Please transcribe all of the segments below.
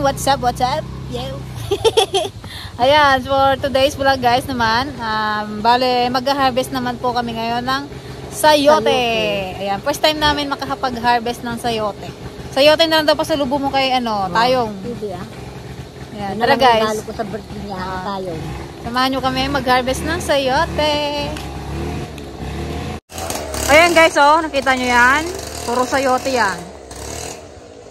what's up? Yeah. Ayan, for today's vlog guys naman, bale mag-harvest naman po kami ngayon ng sayote. Ayan, first time namin makakapag-harvest ng sayote. Sayote na lang daw pa sa lubo mo kay tayong. Hindi Ayan, tara guys. Ko sa birthday niya, tayong. Samahan nyo kami mag-harvest ng sayote. Ayan guys, oh, nakita nyo yan? Puro sayote yan.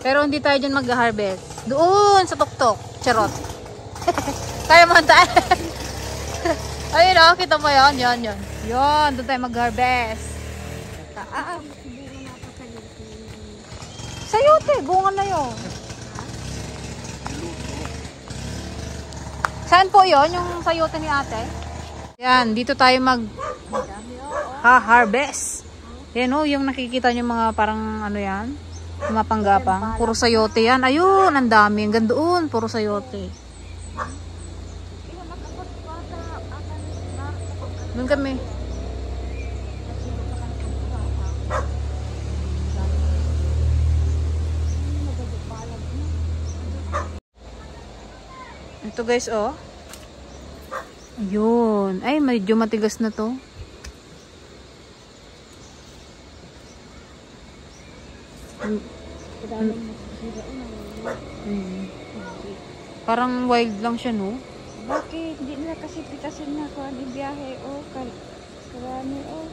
Pero hindi tayo dyan mag-harvest. Doon sa tuktok. Charot. Kaya mo tayo. Ayun o, kita mo yun. Yun. Doon tayo mag-harvest. Sayote, bunga na yun. Saan po yun? Yung sayote ni ate? Yan, dito tayo mag-harvest. Yan o, yung nakikita nyo mga parang ano yan. Mapanggapang. Puro sayote yan. Ayun, ang dami. Hanggang doon, puro sayote. Doon kami. Ito guys, oh. Ayun. Ay, medyo matigas na to. Parang wild lang siya, no? Bakit? Hindi nila kasi pitasin na kung ano biyahe o karami o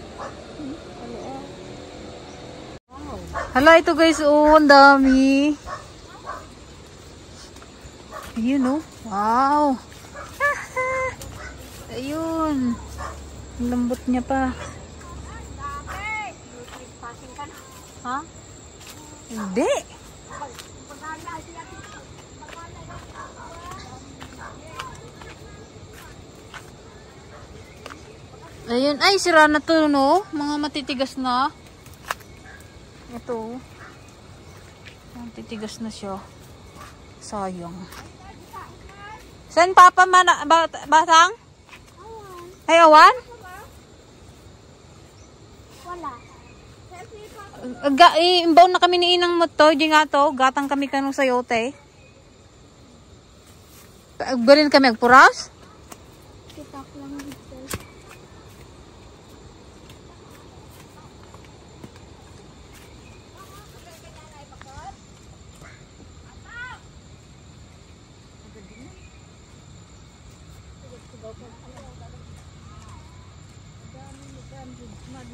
wow. Hala, ito guys, oh, ang dami. Ayun, oh. Wow. Ayun. Ang lambot niya pa. Ha? Hindi. Ayun. Ay, sira na to, no? Mga matitigas na. Ito. Matitigas na siya. Sayang. Saan papa batang? Ay, awan? Wala. Imbaw na kami ni inang mo to. Di nga to. Gatang kami kanong sayote. Balin kami agpuras? Kitak lang dito.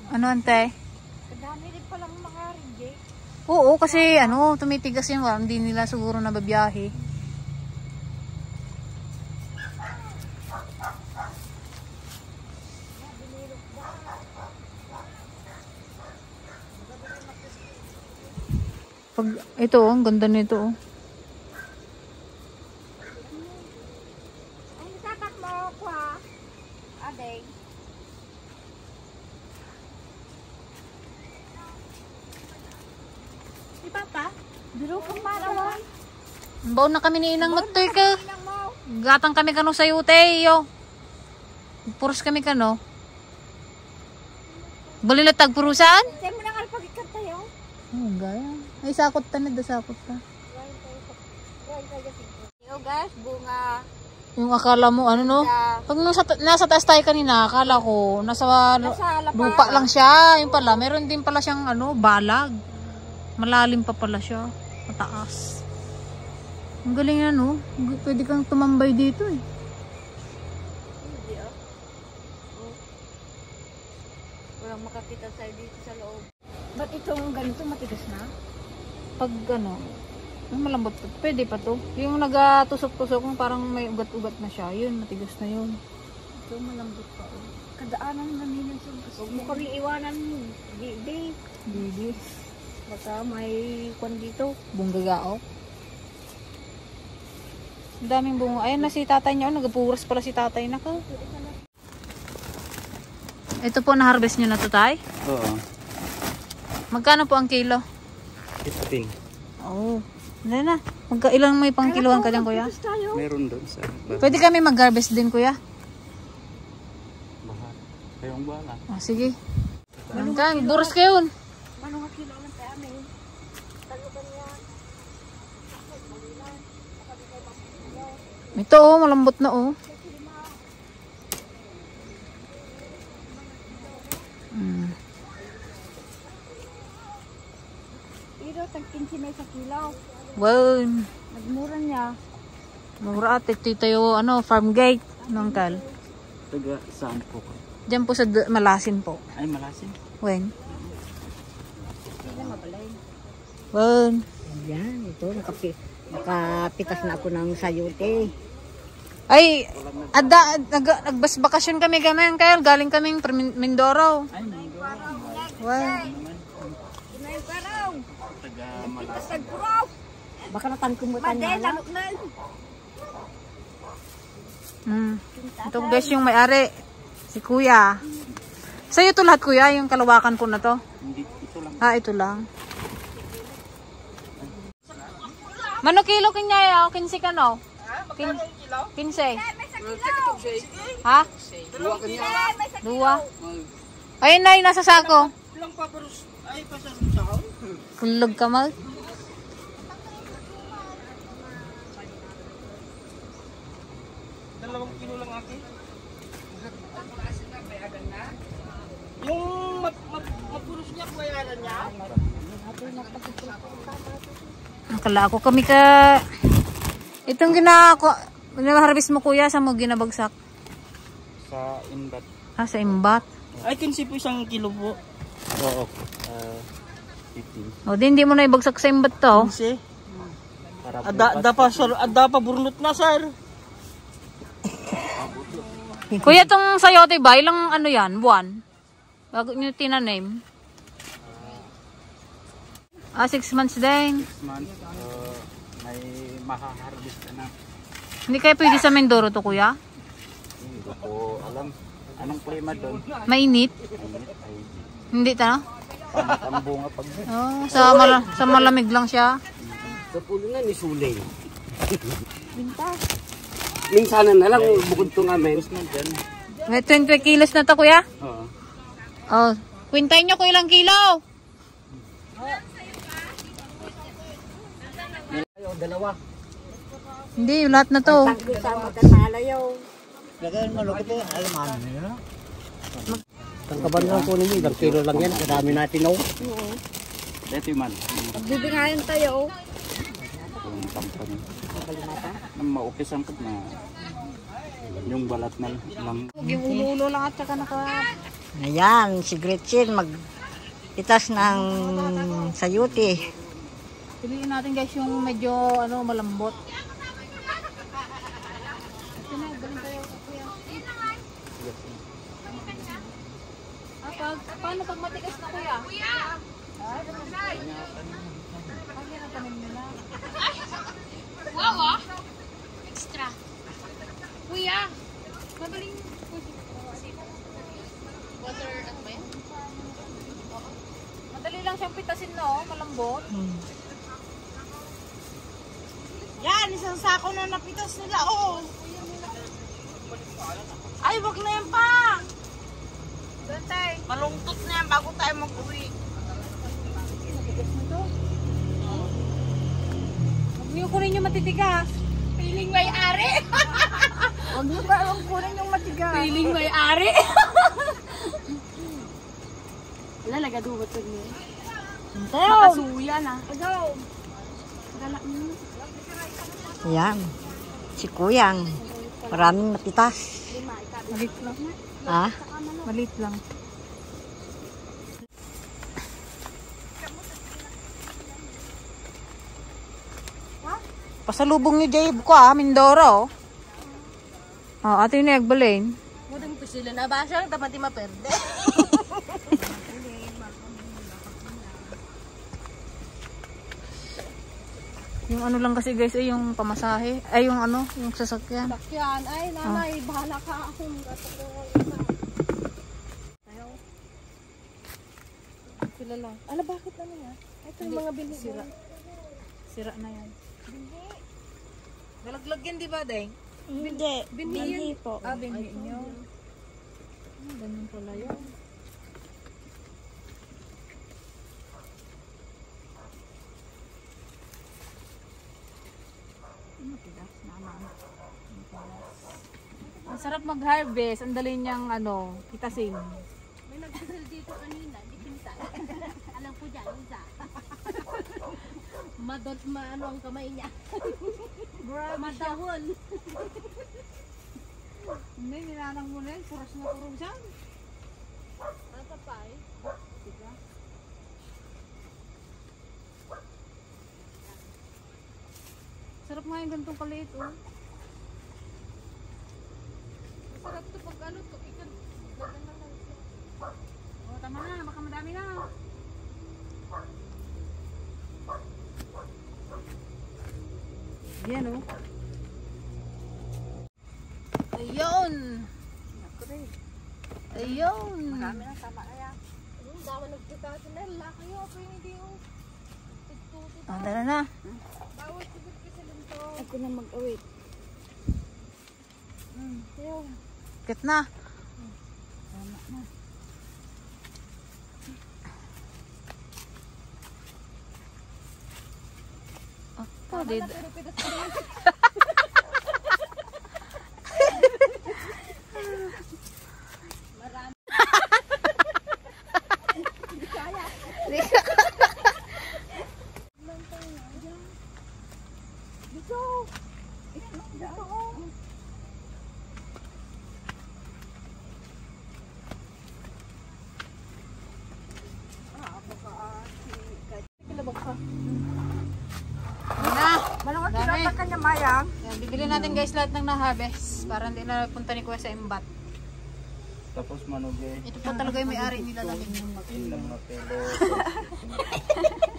Ano ante? Kadami rin palang mga reject. Oo, kasi tumitigas yung hindi nila siguro nababiyahe. Pag ito, ang ganda nito. Ay, tatak mo ko ha. Aday. Si Papa, biro kang marawan. Baon na kami ni inang matoy ka. Gatang kami kanong sayote, yo. Puros kami kano. Bali na tagpurusan? Sa'yo mo nang alpagikat tayo. Oh, gaya. Ay, sakot ta na, dasakot ta. Yo guys, bunga. Yung akala mo, no? Pag nasa taas tayo kanina, akala ko, nasa lupa lang siya. Yung pala, meron din pala siyang, balag. Malalim pa pala siya. Mataas. Ang galing na, no? Pwede kang tumambay dito, eh. Hindi, walang makakita tayo dito sa loob. Ba't itong ganito matigas na? Pag, malambot pa. Pwede pa to. Yung nagatusok-tusok, parang may ugat-ugat na siya. Yun, matigas na yun. Ito malambot pa. Kadaanan namin yung sugas. Huwag mo kami iwanan. Hindi. Baka may kwan dito. Bunggagao. Ang daming bunga. Ayan na si tatay niya. Nagapuras pala si tatay na ko. Ito po, na-harvest nyo na to, tay? Oo. Magkano po ang kilo? 15. Oo. Hindi na. Ilang may pang kiloan ka dyan, kuya? Meron doon sa Pwede kami mag-harvest din, kuya? bahat. Kayong bala. Sige. Buras kayo. Ano nga kilo lang tayo amin? Talukan niya. Ito oh, malambot na oh. Pero tag-15 na sa kilo. Wow. Nagmura niya. Mura at ito yung ano, farm gate. Nangkal. Taga saan po ka? Diyan po sa Malasin po. Ay, Malasin. Wen. Sila mabalay. Wen. Yan, ito. Nakapitas na ako ng sayote. Ay, nagbas-bakasyon kami kaya galing kaming Mindoro. Ay, Mindoro. Wow. Inay paraw. Taga Malasin. Pasag puraw. Baka natangkumutan niya na. Ito guys yung may-ari. Si Kuya. Sa'yo ito lahat Kuya, yung kalawakan ko na to. Hindi, ito lang. Ah, ito lang. Mano kilo kanya 15 ka no? 15. Ha? Dua. Ayun na, nasa sako. Kulog ka mag. Kilo lang akin. Yung mapuros niya, bayaran niya. Akala ko kami ka... Itong ginaharvest mo Kuya, sa mo ginabagsak? Sa Inbat. Ah, sa imbat. Ay, 15 po isang kilo po. Oo. 15. O, di hindi mo na ibagsak sa imbat to. 15. Para Ada pa burnot na, sir. Kuya, itong sayote ba? Ilang ano yan? Buwan? Bago nyo tinanim? 6 months din. 6 months. May mahaharvest ka na. Hindi kayo pwede sa Mindoro to Kuya? Hindi ko alam. Anong klima doon? Mainit? Mainit ay Hindi ta? pangit ang bunga pag... Oh, sa malamig lang siya. Sa pulo na ni Sulay. Minsan na lang bukod to nga men. May 20 kilos na to Kuya? Oo. Oh, kwintayin nyo kung ilang kilo. Dalawa. Hindi, lahat na to. Sa magkasalayaw. Lagyan mo lukot eh, alaman niyo. Tangkaban lang po ninyo, ilang kilo lang yan, kadami natin oh. Dito man. Bibingayan tayo. Yung tampon. Nang maupisan ko na yung balat na lang. Yung ulo lang at saka naka... Ayan, si Gretchen mag-itas ng sayote. Piliin natin guys yung medyo ano malambot. Paano pag matigas na Kuya? Wow, ah. Extra. Kuya, madaling water at ba yan? Madali lang siyang pitasin no, malambot. Yan, isang sako na napitas nila, oh. Ay, wag na yan pa. Gantay. Malungtot na yan bago tayo mag-uwi. Huwag niyo kunin yung matitigas. Piling may ari. Huwag niyo ba ang kunin yung matigas? Piling may ari. Wala, nagadubat ko niya. Makasuya na. Agaw. Galak niyo. Ayan, si Kuyang. Maraming matitas. Malit lang. Ha? Malit lang. Pasalubong ni Jay ko Mindoro. Oh, ato yung nagbalin. Mudang po sila na ba siya? Dapat di maperde. Yung ano lang kasi guys ay yung pamasahe. Ay yung ano, yung sasakyan. Yan, ay nanay, bahala ka akong sila lang. Ala, bakit ano yan? Ito yung mga binig. Sira na yan. Nalaglag yan di ba, Deng? Hindi. Binhi po. Ah, binhi nyo. Ganun pala yun. Matigas na naman. Ang sarap mag-harvest. Ang dali niyang kitasin. May nagdasal dito kanina, di pinta. Alam ko dyan, isa. Maano ang kamay niya. Madahol. Hindi, nilanang mo na yun. Puras na purong dyan. Ata pa eh. Sarap nga yung gantong kaliit, oh. Masarap to pag ano to. Ikan. Oh, tama na. Baka madami na. Yan, oh. Ayun. Ayun. Marami na tama na yan. Yung dawa nagkita na. Laki yun. Ako yung hindi yung tituto. Ah, tara na. Bawal siguro kasi lang to. Ako na mag-awit. Ayun. Kit na. Tama na. Oh, did. Pero pitas pa rin. Malungat Dami. sila ka niya, Mayang. Yan, bibili natin guys lahat ng na-harvest para hindi na punta ni Kuya sa imbat. Tapos manugay. Ito po talaga yung may-ari nila lagi. Ilang na kilo.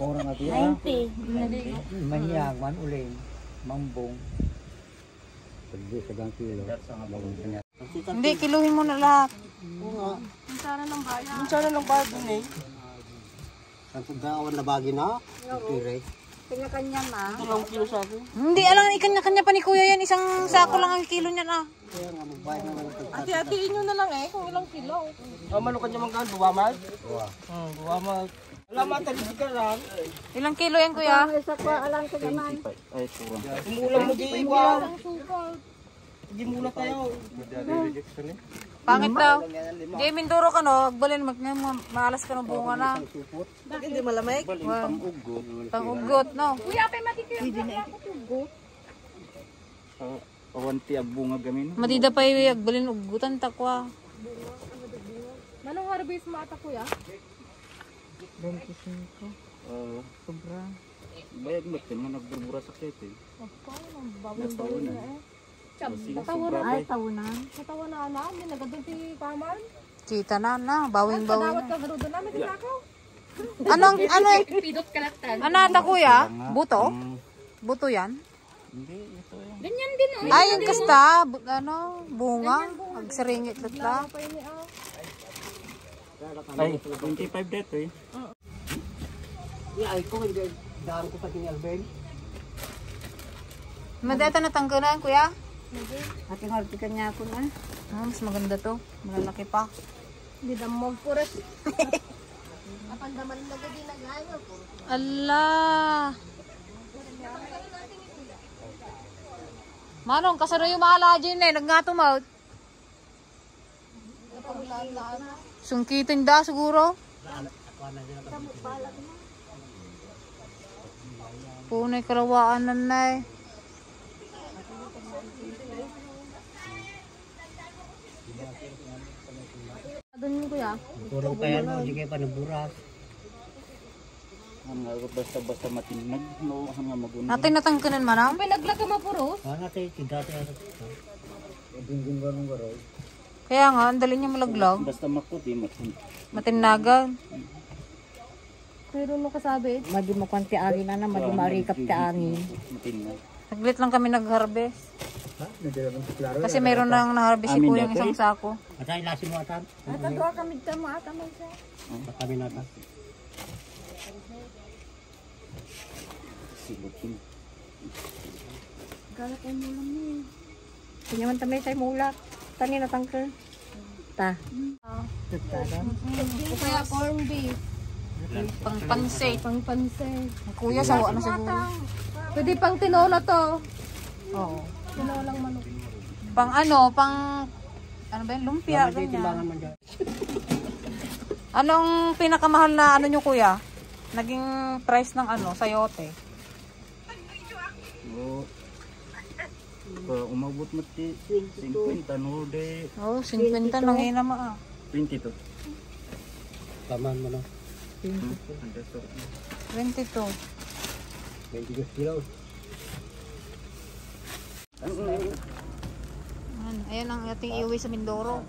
Kurang na tira. 90. Maniyag, man uling, mambong. Pagdi sa gang kilo. Hindi, kiluhin mo na lahat. Ang sana ng bayan. Ang sana lang ba dun eh? Ang pagdaawan na bagi na, tire. Kanya-kanya na. 2 kilo sa akin. Hindi, alam, ikanya-kanya pa ni Kuya yan. Isang sako lang ang kilo niyan, ah. Kaya nga magbayad na lang ito. Hati-hatiin nyo na lang eh kung ilang kilo. Manok ka niya magkaan, buwamag? Buwamag. Alamat, talisi ka lang. Ilang kilo yan, Kuya? Isa pa, alam ko naman. Ay, kurang. Umulang mo di iwan. Hindi mula tayo. Pangit daw. Di, Mindoro ka no, agbalin, maalas ka ng bunga na. Hindi malamig. Pang-ugot. Pang-ugot, no? Kuya, pa matikirin na ako tugot. Awanti ang bunga gamin. Madida pa yung agbalin, ugutan, takwa. Manong harvest mo ata kuya? 25. Sobra. Bayag mo ito, nagburbura sa kete. Natawa na. Ay, tawanan. Katawa na ana, hindi nagadun ti Kaman. Kita na, bawing-bawing Kadawat na. ka garudo namin din ako. Pidot kalatan. Ano ata, Kuya? Buto? Buto yan? Hindi, ito yan. Ganyan din oh. Ay, yung kasta, bunga, agsaringit latla. Ay, 25 dito eh. Ay, ko, hindi. Daan ko sa kinalben. Madata natanggalan, Kuya? Ate hartikan niya ako na. Mas maganda to, malalaki pa. Hindi na mo puras. Apandaman na gadi na gayo po. Allah! Manong, kasaro yung mahala dyan eh, nagngatumaw. Sungkitin da siguro. Punay karawaan nanay. Doon mo kuya. Kurang kaya no, hindi kayo pa naburas. Hanga basta-basta matinag, no, hanga magunod. Natin natangkanan manang. May naglaga mapuro. Natin, tidak tayo. Dingin ba nung garoy? Kaya nga, ang dali niya malaglag. Basta makuti, Matinagan. Pero no kasabi. Madi mo kanti angin na madi marikap ti angin. matinag. Saglit lang kami nag-harvest. Ha? Nandiyan lang klaro. Kasi mayroon nang na-harvest si Kuya yung isang sako. Atay, lasin mo atan. At ang doa kami dito mo ata man siya. Kami nata. Silutin. Galak ay mulam ni. Pinyaman tamay say mulak. Tani na tangker. Ta. Kaya corn beef. Pang-pansit. Pang panse. Kuya, sawa na siguro. Pwede pang tinola to. Oo. Tinolang manok. Pang ano ba yun? Lumpia, May timbangan ganyan. man dyan. Anong pinakamahal na ano nyo kuya? Naging price ng ano, sayote? Oh. Umabot mo ti 50 no de Oh, 50 nang ina ma. 22. Taman mo na. 22. 22 kilos. Ayan ang ating iuwi sa Mindoro.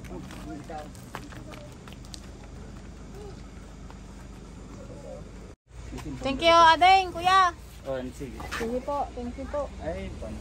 Thank you, Adeng, kuya. Oh, sige. Sige po, thank you po. Ay, pan.